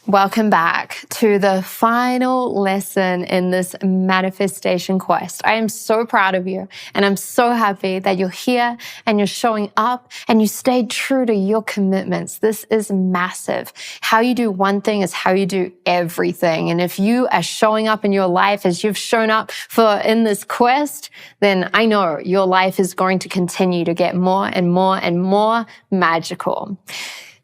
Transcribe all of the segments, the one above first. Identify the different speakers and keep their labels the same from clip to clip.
Speaker 1: Welcome back to the final lesson in this manifestation quest. I am so proud of you, and I'm so happy that you're here and you're showing up and you stayed true to your commitments. This is massive. How you do one thing is how you do everything. And if you are showing up in your life as you've shown up in this quest, then I know your life is going to continue to get more and more and more magical.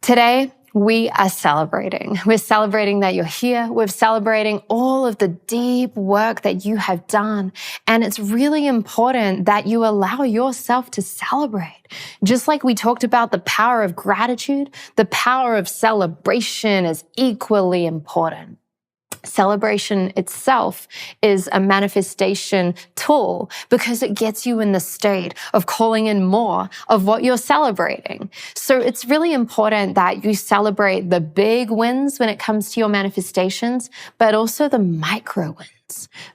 Speaker 1: Today, we are celebrating. We're celebrating that you're here. We're celebrating all of the deep work that you have done. And it's really important that you allow yourself to celebrate. Just like we talked about the power of gratitude, the power of celebration is equally important. Celebration itself is a manifestation tool because it gets you in the state of calling in more of what you're celebrating. So it's really important that you celebrate the big wins when it comes to your manifestations, but also the micro wins.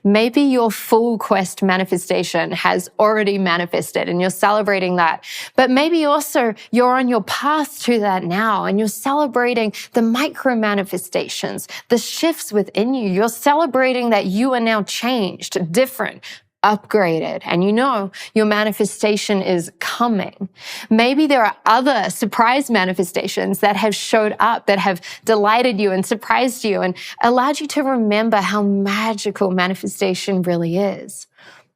Speaker 1: Maybe your full quest manifestation has already manifested and you're celebrating that. But maybe also you're on your path to that now and you're celebrating the micro manifestations, the shifts within you. You're celebrating that you are now changed, different, upgraded, and you know your manifestation is coming. Maybe there are other surprise manifestations that have showed up, that have delighted you and surprised you and allowed you to remember how magical manifestation really is.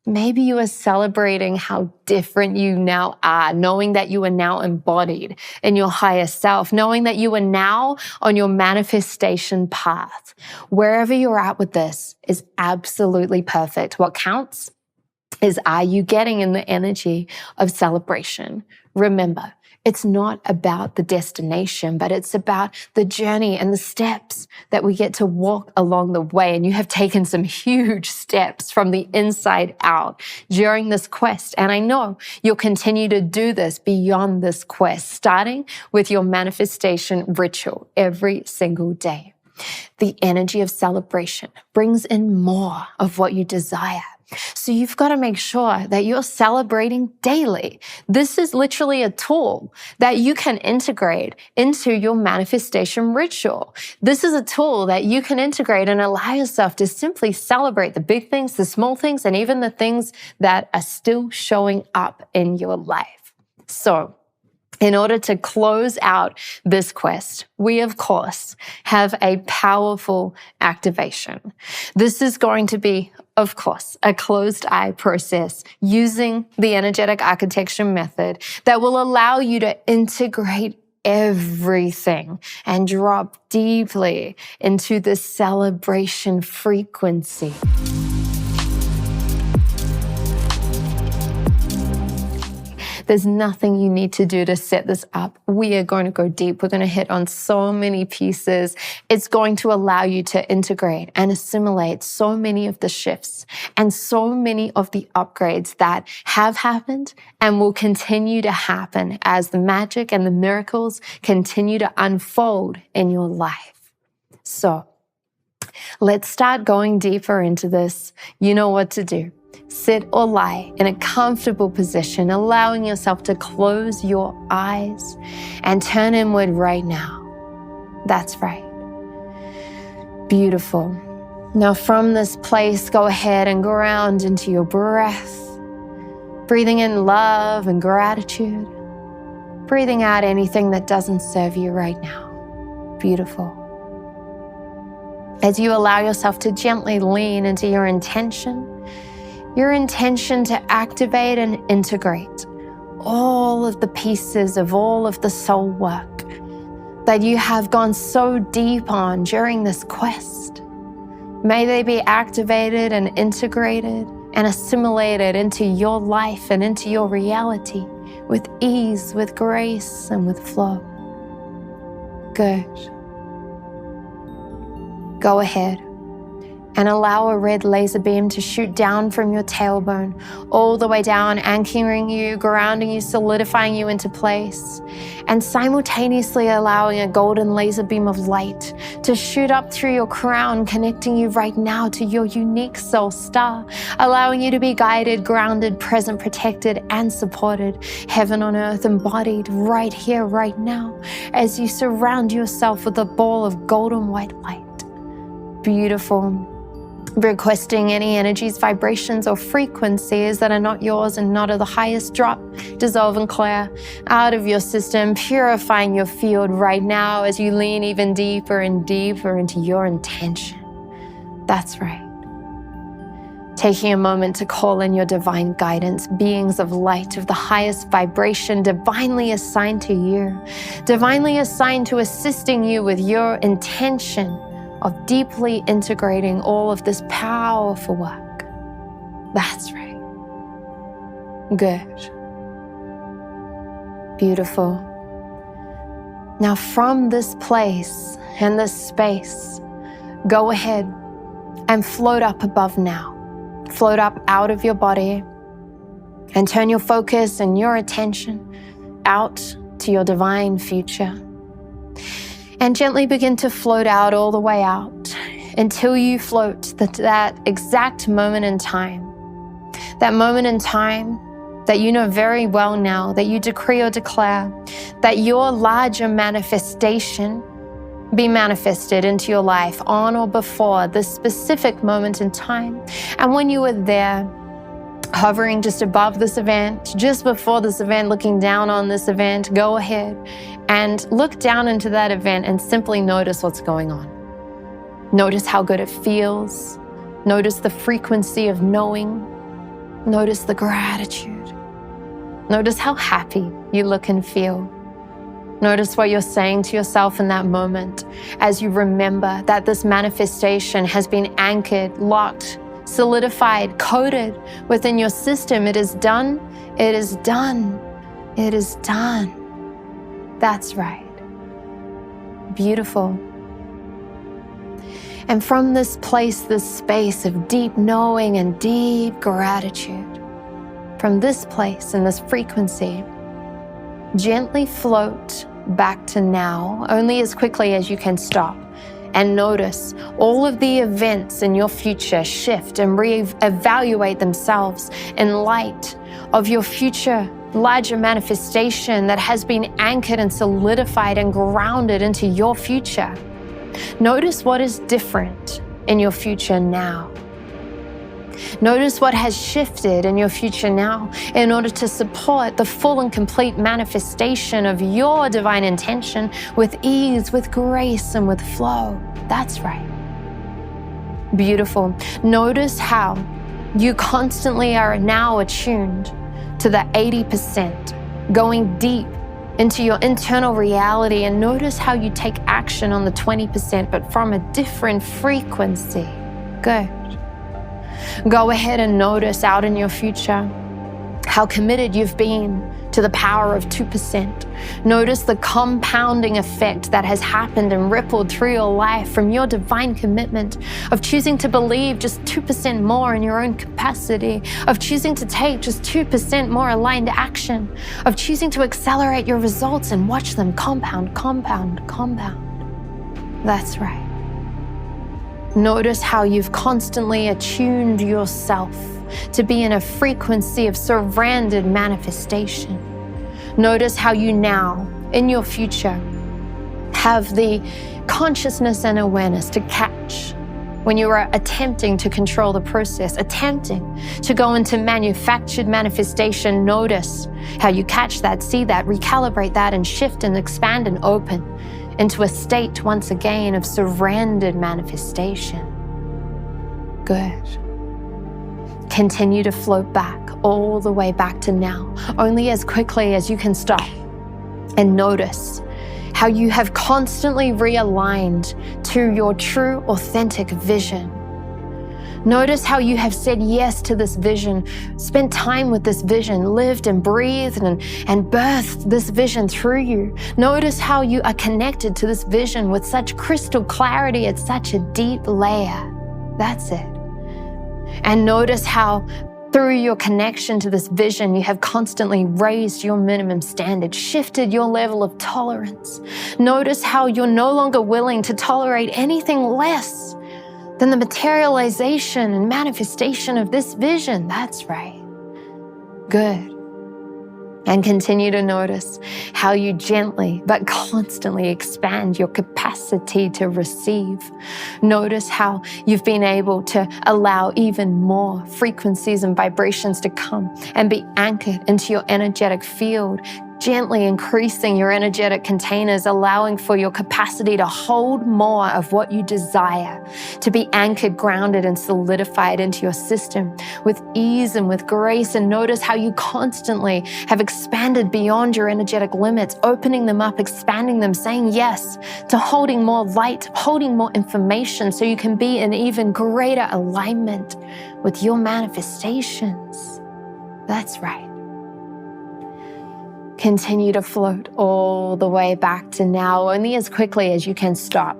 Speaker 1: Maybe you are celebrating how different you now are, knowing that you are now embodied in your higher self, knowing that you are now on your manifestation path. Wherever you're at with this is absolutely perfect. What counts is, are you getting in the energy of celebration? Remember, it's not about the destination, but it's about the journey and the steps that we get to walk along the way. And you have taken some huge steps from the inside out during this quest. And I know you'll continue to do this beyond this quest, starting with your manifestation ritual every single day. The energy of celebration brings in more of what you desire. So you've got to make sure that you're celebrating daily. This is literally a tool that you can integrate into your manifestation ritual. This is a tool that you can integrate and allow yourself to simply celebrate the big things, the small things, and even the things that are still showing up in your life. So, in order to close out this quest, we, of course, have a powerful activation. This is going to be, of course, a closed eye process using the energetic architecture method that will allow you to integrate everything and drop deeply into the celebration frequency. There's nothing you need to do to set this up. We are going to go deep. We're going to hit on so many pieces. It's going to allow you to integrate and assimilate so many of the shifts and so many of the upgrades that have happened and will continue to happen as the magic and the miracles continue to unfold in your life. So let's start going deeper into this. You know what to do. Sit or lie in a comfortable position, allowing yourself to close your eyes and turn inward right now. That's right. Beautiful. Now from this place, go ahead and ground into your breath, breathing in love and gratitude, breathing out anything that doesn't serve you right now. Beautiful. As you allow yourself to gently lean into your intention to activate and integrate all of the pieces of all of the soul work that you have gone so deep on during this quest. May they be activated and integrated and assimilated into your life and into your reality with ease, with grace, and with flow. Good. Go ahead and allow a red laser beam to shoot down from your tailbone, all the way down, anchoring you, grounding you, solidifying you into place, and simultaneously allowing a golden laser beam of light to shoot up through your crown, connecting you right now to your unique soul star, allowing you to be guided, grounded, present, protected, and supported, heaven on earth embodied right here, right now, as you surround yourself with a ball of golden white light. Beautiful. Requesting any energies, vibrations, or frequencies that are not yours and not of the highest, drop, dissolve, and clear out of your system, purifying your field right now as you lean even deeper and deeper into your intention. That's right. Taking a moment to call in your divine guidance, beings of light of the highest vibration, divinely assigned to you, divinely assigned to assisting you with your intention of deeply integrating all of this powerful work. That's right. Good. Beautiful. Now from this place and this space, go ahead and float up above now. Float up out of your body and turn your focus and your attention out to your divine future. And gently begin to float out all the way out until you float to that exact moment in time. That moment in time that you know very well now, that you decree or declare that your larger manifestation be manifested into your life on or before this specific moment in time. And when you were there, hovering just above this event, just before this event, looking down on this event, go ahead and look down into that event and simply notice what's going on. Notice how good it feels. Notice the frequency of knowing. Notice the gratitude. Notice how happy you look and feel. Notice what you're saying to yourself in that moment as you remember that this manifestation has been anchored, locked, solidified, coded within your system. It is done. It is done. It is done. That's right. Beautiful. And from this place, this space of deep knowing and deep gratitude, from this place and this frequency, gently float back to now, only as quickly as you can stop. And notice all of the events in your future shift and reevaluate themselves in light of your future larger manifestation that has been anchored and solidified and grounded into your future. Notice what is different in your future now. Notice what has shifted in your future now in order to support the full and complete manifestation of your divine intention with ease, with grace, and with flow. That's right. Beautiful. Notice how you constantly are now attuned to the 80%, going deep into your internal reality, and notice how you take action on the 20%, but from a different frequency. Good. Go ahead and notice out in your future how committed you've been to the power of 2%. Notice the compounding effect that has happened and rippled through your life from your divine commitment of choosing to believe just 2% more in your own capacity, of choosing to take just 2% more aligned action, of choosing to accelerate your results and watch them compound, compound, compound. That's right. Notice how you've constantly attuned yourself to be in a frequency of surrounded manifestation. Notice how you now, in your future, have the consciousness and awareness to catch when you are attempting to control the process, attempting to go into manufactured manifestation. Notice how you catch that, see that, recalibrate that, and shift and expand and open into a state once again of surrendered manifestation. Good. Continue to float back, all the way back to now, only as quickly as you can stop. And notice how you have constantly realigned to your true, authentic vision. Notice how you have said yes to this vision, spent time with this vision, lived and breathed and birthed this vision through you. Notice how you are connected to this vision with such crystal clarity at such a deep layer. That's it. And notice how through your connection to this vision, you have constantly raised your minimum standard, shifted your level of tolerance. Notice how you're no longer willing to tolerate anything less than the materialization and manifestation of this vision. That's right. Good. And continue to notice how you gently but constantly expand your capacity to receive. Notice how you've been able to allow even more frequencies and vibrations to come and be anchored into your energetic field, gently increasing your energetic containers, allowing for your capacity to hold more of what you desire, to be anchored, grounded, and solidified into your system with ease and with grace. And notice how you constantly have expanded beyond your energetic limits, opening them up, expanding them, saying yes to holding more light, holding more information so you can be in even greater alignment with your manifestations. That's right. Continue to float all the way back to now, only as quickly as you can stop.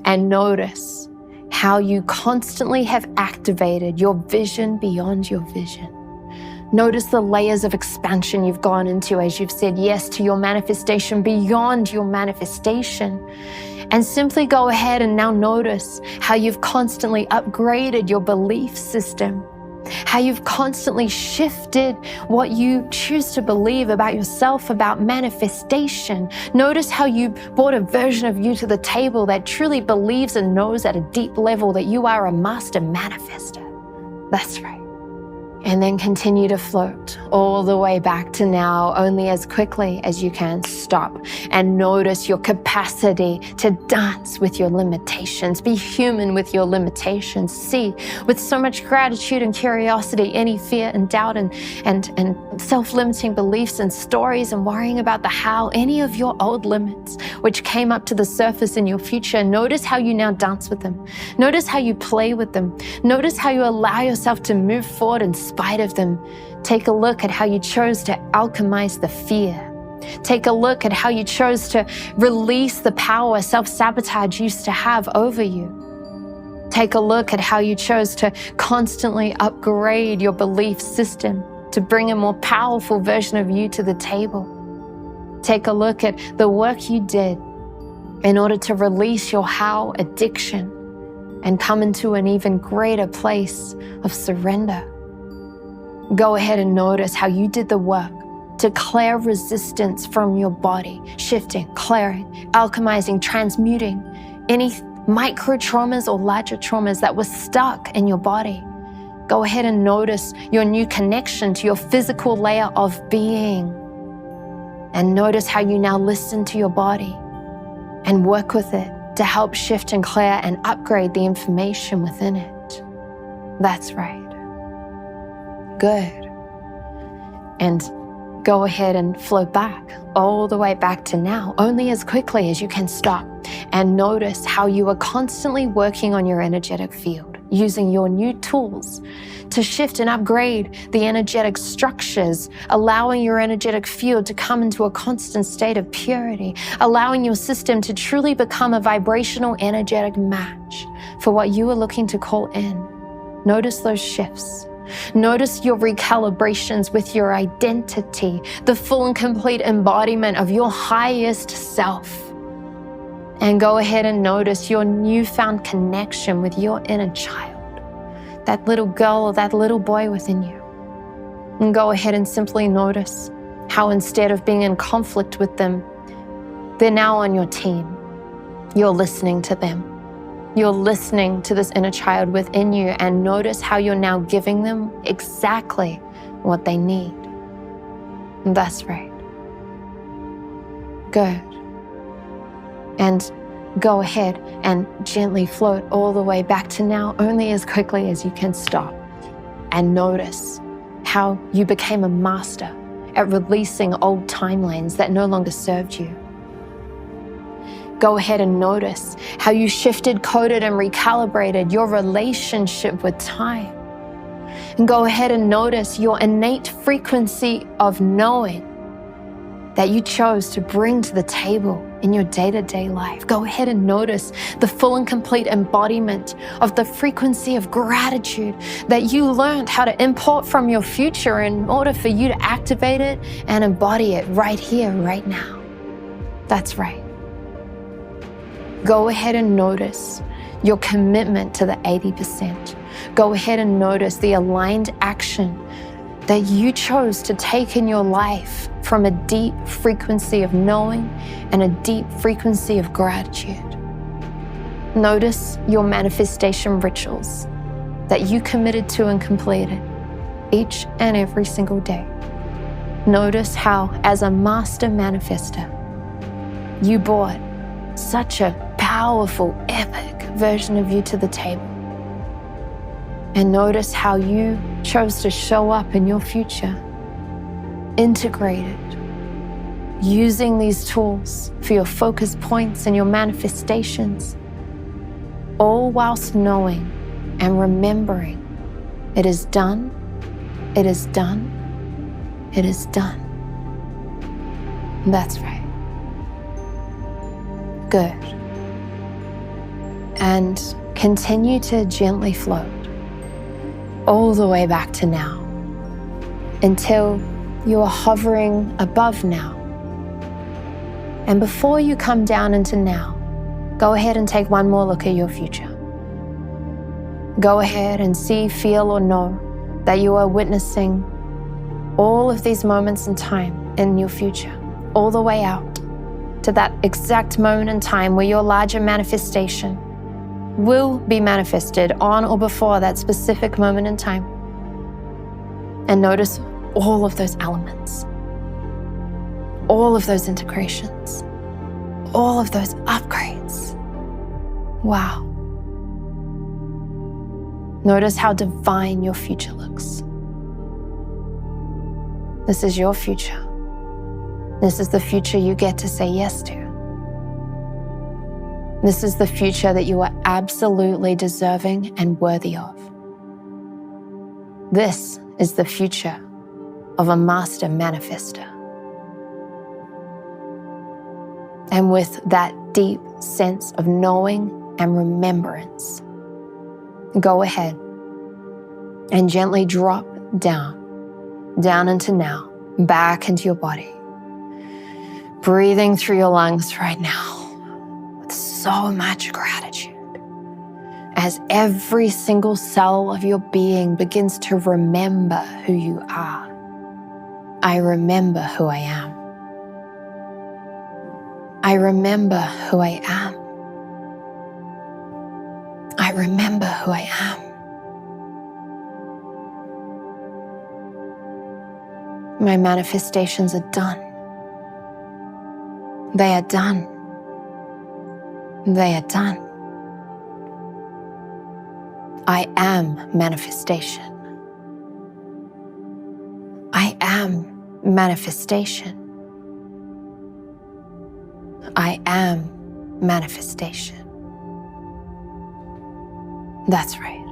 Speaker 1: And notice how you constantly have activated your vision beyond your vision. Notice the layers of expansion you've gone into as you've said yes to your manifestation beyond your manifestation. And simply go ahead and now notice how you've constantly upgraded your belief system, how you've constantly shifted what you choose to believe about yourself, about manifestation. Notice how you brought a version of you to the table that truly believes and knows at a deep level that you are a master manifester. That's right. And then continue to float all the way back to now, only as quickly as you can stop and notice your capacity to dance with your limitations, be human with your limitations, see with so much gratitude and curiosity any fear and doubt and self-limiting beliefs and stories and worrying about the how, any of your old limits which came up to the surface in your future. Notice how you now dance with them. Notice how you play with them. Notice how you allow yourself to move forward in spite of them. Take a look at how you chose to alchemize the fear. Take a look at how you chose to release the power self-sabotage used to have over you. Take a look at how you chose to constantly upgrade your belief system to bring a more powerful version of you to the table. Take a look at the work you did in order to release your how addiction and come into an even greater place of surrender. Go ahead and notice how you did the work to clear resistance from your body, shifting, clearing, alchemizing, transmuting any micro traumas or larger traumas that were stuck in your body. Go ahead and notice your new connection to your physical layer of being. And notice how you now listen to your body and work with it to help shift and clear and upgrade the information within it. That's right. Good. And go ahead and float back all the way back to now, only as quickly as you can stop and notice how you are constantly working on your energetic field, using your new tools to shift and upgrade the energetic structures, allowing your energetic field to come into a constant state of purity, allowing your system to truly become a vibrational energetic match for what you are looking to call in. Notice those shifts. Notice your recalibrations with your identity, the full and complete embodiment of your highest self. And go ahead and notice your newfound connection with your inner child, that little girl or that little boy within you. And go ahead and simply notice how instead of being in conflict with them, they're now on your team. You're listening to them. You're listening to this inner child within you, and notice how you're now giving them exactly what they need. And that's right. Good. And go ahead and gently float all the way back to now, only as quickly as you can stop. And notice how you became a master at releasing old timelines that no longer served you. Go ahead and notice how you shifted, coded, and recalibrated your relationship with time. And go ahead and notice your innate frequency of knowing that you chose to bring to the table in your day-to-day life. Go ahead and notice the full and complete embodiment of the frequency of gratitude that you learned how to import from your future in order for you to activate it and embody it right here, right now. That's right. Go ahead and notice your commitment to the 80%. Go ahead and notice the aligned action that you chose to take in your life from a deep frequency of knowing and a deep frequency of gratitude. Notice your manifestation rituals that you committed to and completed each and every single day. Notice how, as a master manifester, you brought such a powerful, epic version of you to the table. And notice how you chose to show up in your future, integrated, using these tools for your focus points and your manifestations, all whilst knowing and remembering it is done, it is done, it is done. That's right. Good. And continue to gently float all the way back to now until you are hovering above now. And before you come down into now, go ahead and take one more look at your future. Go ahead and see, feel, or know that you are witnessing all of these moments in time in your future, all the way out to that exact moment in time where your larger manifestation will be manifested on or before that specific moment in time. And notice all of those elements, all of those integrations, all of those upgrades. Wow. Notice how divine your future looks. This is your future. This is the future you get to say yes to. This is the future that you are absolutely deserving and worthy of. This is the future of a master manifester. And with that deep sense of knowing and remembrance, go ahead and gently drop down into now, back into your body. Breathing through your lungs right now with so much gratitude as every single cell of your being begins to remember who you are. I remember who I am. I remember who I am. I remember who I am. My manifestations are done. They are done. They are done. I am manifestation. I am manifestation. I am manifestation. That's right.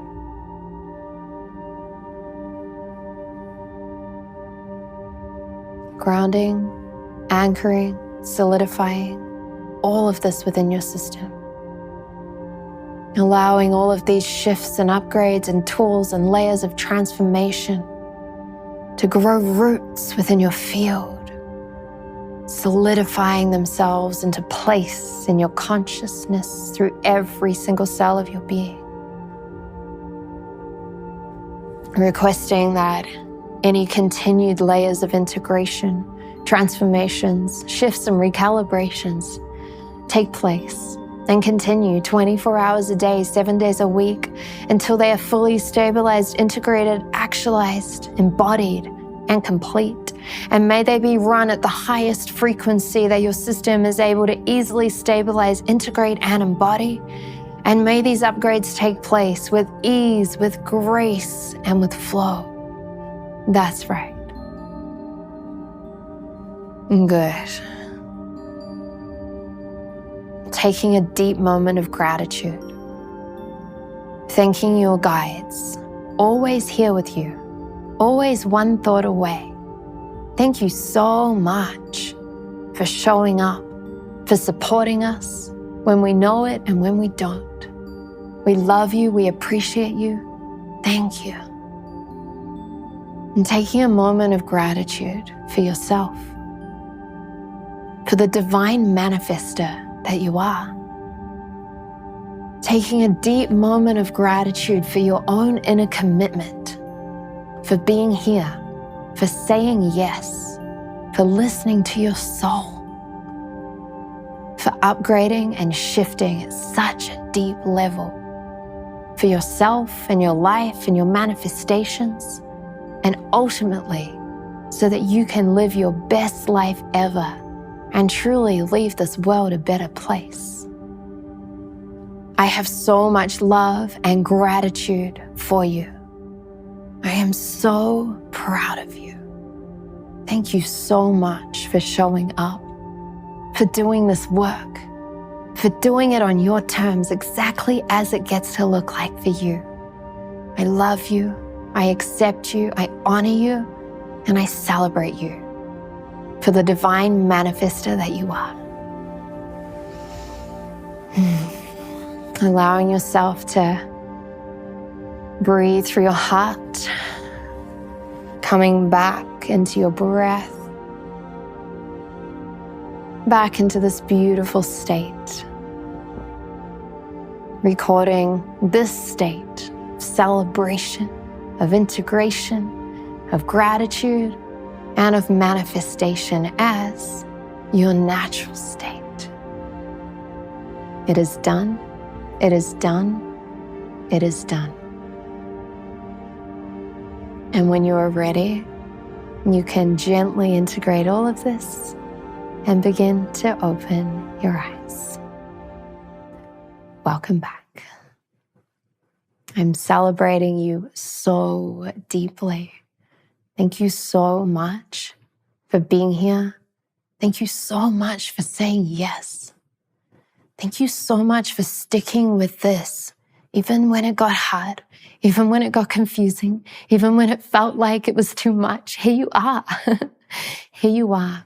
Speaker 1: Grounding, anchoring, solidifying all of this within your system. Allowing all of these shifts and upgrades and tools and layers of transformation to grow roots within your field, solidifying themselves into place in your consciousness through every single cell of your being. Requesting that any continued layers of integration, transformations, shifts and recalibrations take place and continue 24 hours a day, 7 days a week until they are fully stabilized, integrated, actualized, embodied, and complete. And may they be run at the highest frequency that your system is able to easily stabilize, integrate, and embody. And may these upgrades take place with ease, with grace, and with flow. That's right. Good. Taking a deep moment of gratitude. Thanking your guides, always here with you, always one thought away. Thank you so much for showing up for supporting us when we know it and when we don't. We love you. We appreciate you. Thank you. And taking a moment of gratitude for yourself, for the divine manifester that you are. Taking a deep moment of gratitude for your own inner commitment, for being here, for saying yes, for listening to your soul, for upgrading and shifting at such a deep level, for yourself and your life and your manifestations, and ultimately so that you can live your best life ever and truly leave this world a better place. I have so much love and gratitude for you. I am so proud of you. Thank you so much for showing up, for doing this work, for doing it on your terms exactly as it gets to look like for you. I love you, I accept you, I honor you, and I celebrate you for the divine manifester that you are. Allowing yourself to breathe through your heart, coming back into your breath, back into this beautiful state, recording this state of celebration, of integration, of gratitude, and of manifestation as your natural state. It is done, it is done, it is done. And when you are ready, you can gently integrate all of this and begin to open your eyes. Welcome back. I'm celebrating you so deeply. Thank you so much for being here. Thank you so much for saying yes. Thank you so much for sticking with this, even when it got hard, even when it got confusing, even when it felt like it was too much. Here you are. Here you are.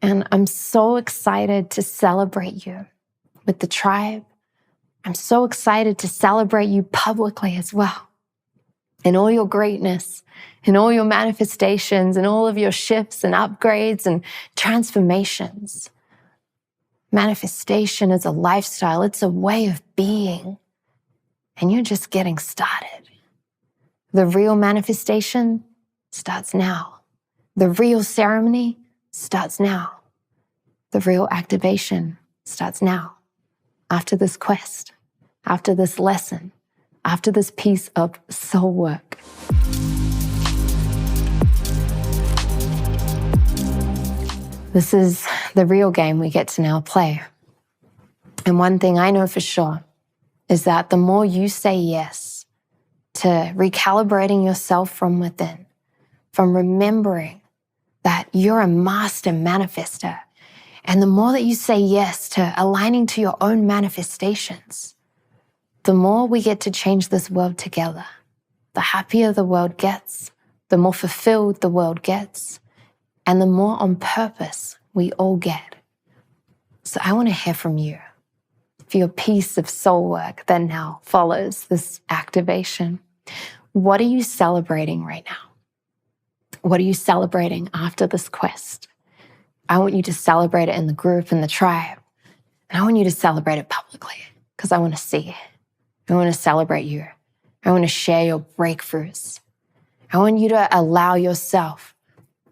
Speaker 1: And I'm so excited to celebrate you with the tribe. I'm so excited to celebrate you publicly as well. In all your greatness, in all your manifestations, in all of your shifts and upgrades and transformations. Manifestation is a lifestyle. It's a way of being. And you're just getting started. The real manifestation starts now. The real ceremony starts now. The real activation starts now. After this quest, after this lesson, after this piece of soul work. This is the real game we get to now play. And one thing I know for sure is that the more you say yes to recalibrating yourself from within, from remembering that you're a master manifester, and the more that you say yes to aligning to your own manifestations, the more we get to change this world together. The happier the world gets, the more fulfilled the world gets, and the more on purpose we all get. So I want to hear from you for your piece of soul work that now follows this activation. What are you celebrating right now? What are you celebrating after this quest? I want you to celebrate it in the group, in the tribe. And I want you to celebrate it publicly because I want to see it. I want to celebrate you. I want to share your breakthroughs. I want you to allow yourself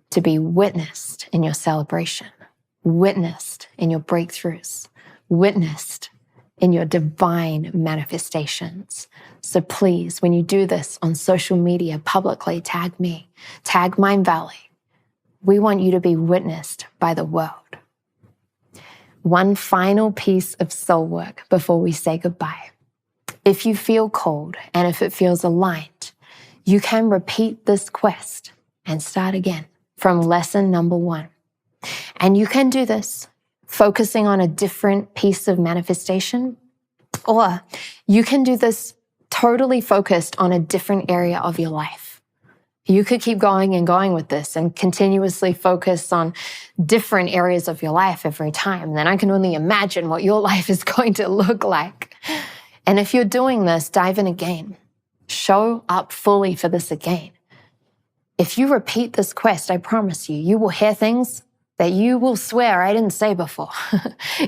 Speaker 1: to be witnessed in your celebration, witnessed in your breakthroughs, witnessed in your divine manifestations. So please, when you do this on social media publicly, tag me, tag Mindvalley. We want you to be witnessed by the world. One final piece of soul work before we say goodbye. If you feel called and if it feels aligned, you can repeat this quest and start again from lesson number 1. And you can do this focusing on a different piece of manifestation, or you can do this totally focused on a different area of your life. You could keep going and going with this and continuously focus on different areas of your life every time. Then I can only imagine what your life is going to look like. And if you're doing this, dive in again. Show up fully for this again. If you repeat this quest, I promise you, you will hear things that you will swear I didn't say before.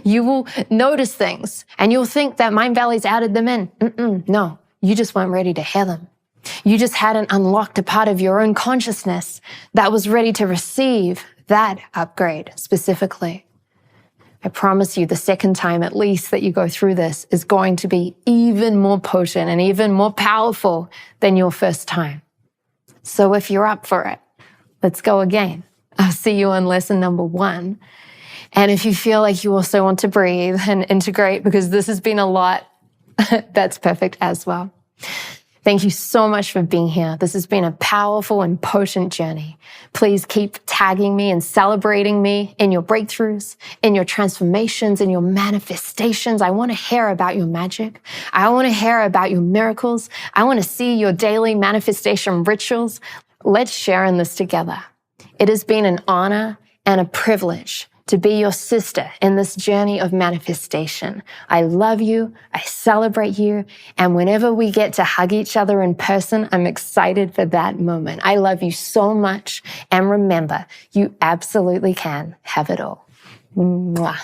Speaker 1: You will notice things and you'll think that Mindvalley's added them in. No, you just weren't ready to hear them. You just hadn't unlocked a part of your own consciousness that was ready to receive that upgrade specifically. I promise you the second time at least that you go through this is going to be even more potent and even more powerful than your first time. So if you're up for it, let's go again. I'll see you on lesson number 1. And if you feel like you also want to breathe and integrate because this has been a lot, that's perfect as well. Thank you so much for being here. This has been a powerful and potent journey. Please keep tagging me and celebrating me in your breakthroughs, in your transformations, in your manifestations. I want to hear about your magic. I want to hear about your miracles. I want to see your daily manifestation rituals. Let's share in this together. It has been an honor and a privilege to be your sister in this journey of manifestation. I love you, I celebrate you, and whenever we get to hug each other in person, I'm excited for that moment. I love you so much, and remember, you absolutely can have it all. Mwah.